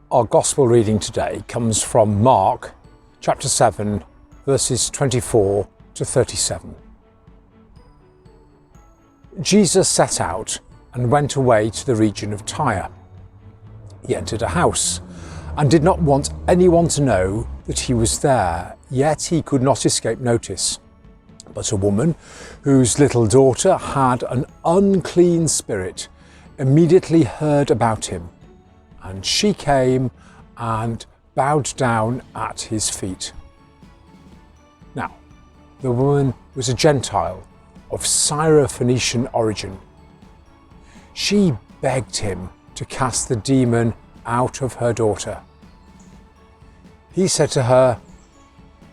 Our Gospel reading today comes from Mark chapter 7, verses 24 to 37. Jesus set out and went away to the region of Tyre. He entered a house and did not want anyone to know that he was there, yet he could not escape notice. But a woman whose little daughter had an unclean spirit immediately heard about him, and she came and bowed down at his feet. Now, the woman was a Gentile of Syrophoenician origin. She begged him to cast the demon out of her daughter. He said to her,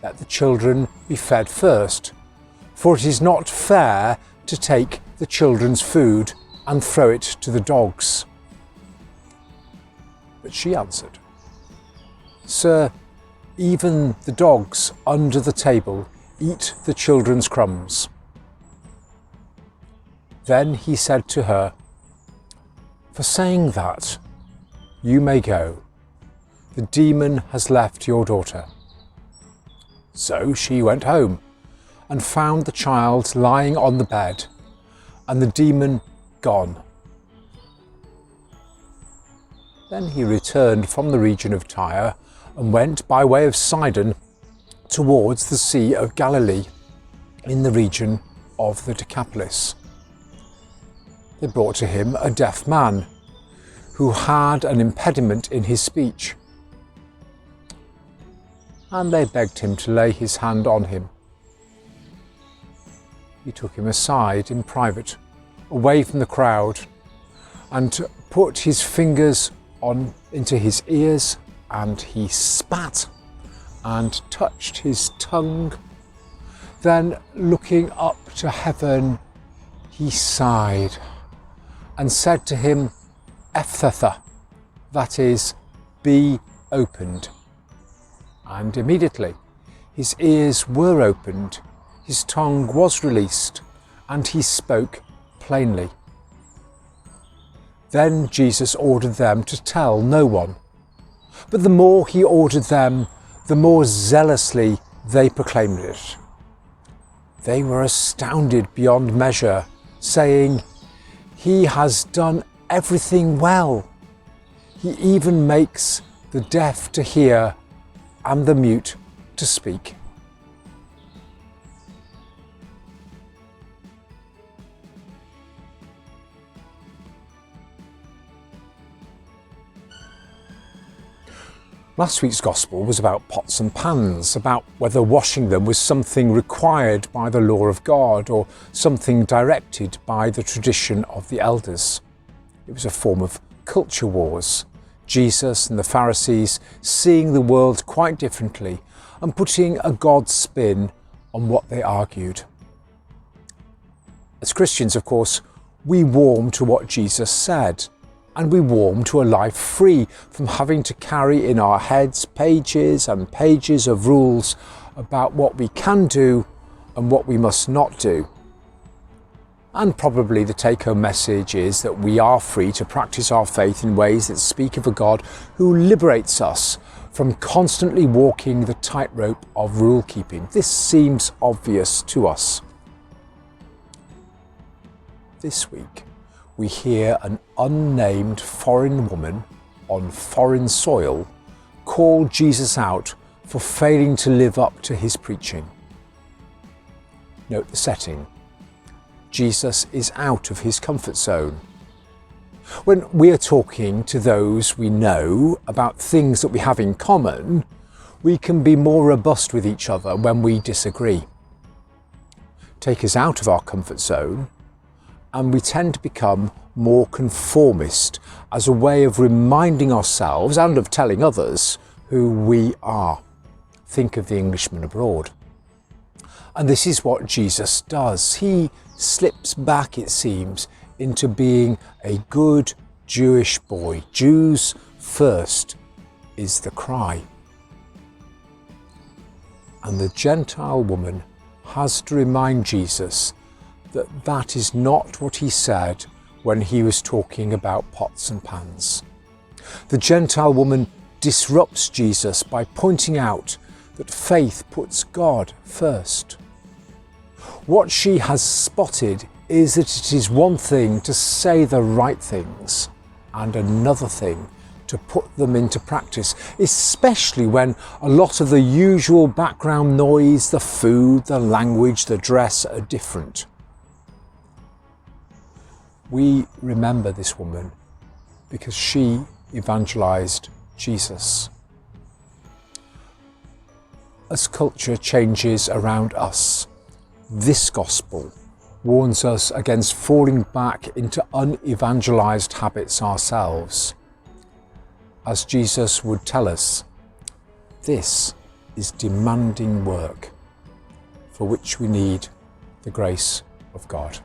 "Let the children be fed first, for it is not fair to take the children's food and throw it to the dogs." But she answered, "Sir, even the dogs under the table eat the children's crumbs." Then he said to her, "For saying that, you may go. The demon has left your daughter." So she went home and found the child lying on the bed and the demon gone. Then he returned from the region of Tyre and went by way of Sidon towards the Sea of Galilee in the region of the Decapolis. They brought to him a deaf man who had an impediment in his speech, and they begged him to lay his hand on him. He took him aside in private, away from the crowd, and put his fingers into his ears, and he spat and touched his tongue. Then, looking up to heaven, he sighed and said to him, "Ephphatha," that is, "be opened." And immediately his ears were opened, his tongue was released, and he spoke plainly. Then Jesus ordered them to tell no one. But the more he ordered them, the more zealously they proclaimed it. They were astounded beyond measure, saying, "He has done everything well. He even makes the deaf to hear and the mute to speak." Last week's Gospel was about pots and pans, about whether washing them was something required by the law of God or something directed by the tradition of the elders. It was a form of culture wars, Jesus and the Pharisees seeing the world quite differently and putting a God spin on what they argued. As Christians, of course, we warm to what Jesus said, and we warm to a life free from having to carry in our heads pages and pages of rules about what we can do and what we must not do. And probably the take-home message is that we are free to practice our faith in ways that speak of a God who liberates us from constantly walking the tightrope of rule-keeping. This seems obvious to us. This week, we hear an unnamed foreign woman on foreign soil call Jesus out for failing to live up to his preaching. Note the setting. Jesus is out of his comfort zone. When we are talking to those we know about things that we have in common, we can be more robust with each other when we disagree. Take us out of our comfort zone, and we tend to become more conformist as a way of reminding ourselves and of telling others who we are. Think of the Englishman abroad. And this is what Jesus does. He slips back, it seems, into being a good Jewish boy. Jews first is the cry. And the Gentile woman has to remind Jesus that that is not what he said when he was talking about pots and pans. The Gentile woman disrupts Jesus by pointing out that faith puts God first. What she has spotted is that it is one thing to say the right things and another thing to put them into practice, especially when a lot of the usual background noise, the food, the language, the dress are different. We remember this woman because she evangelized Jesus. As culture changes around us, this gospel warns us against falling back into unevangelized habits ourselves. As Jesus would tell us, this is demanding work for which we need the grace of God.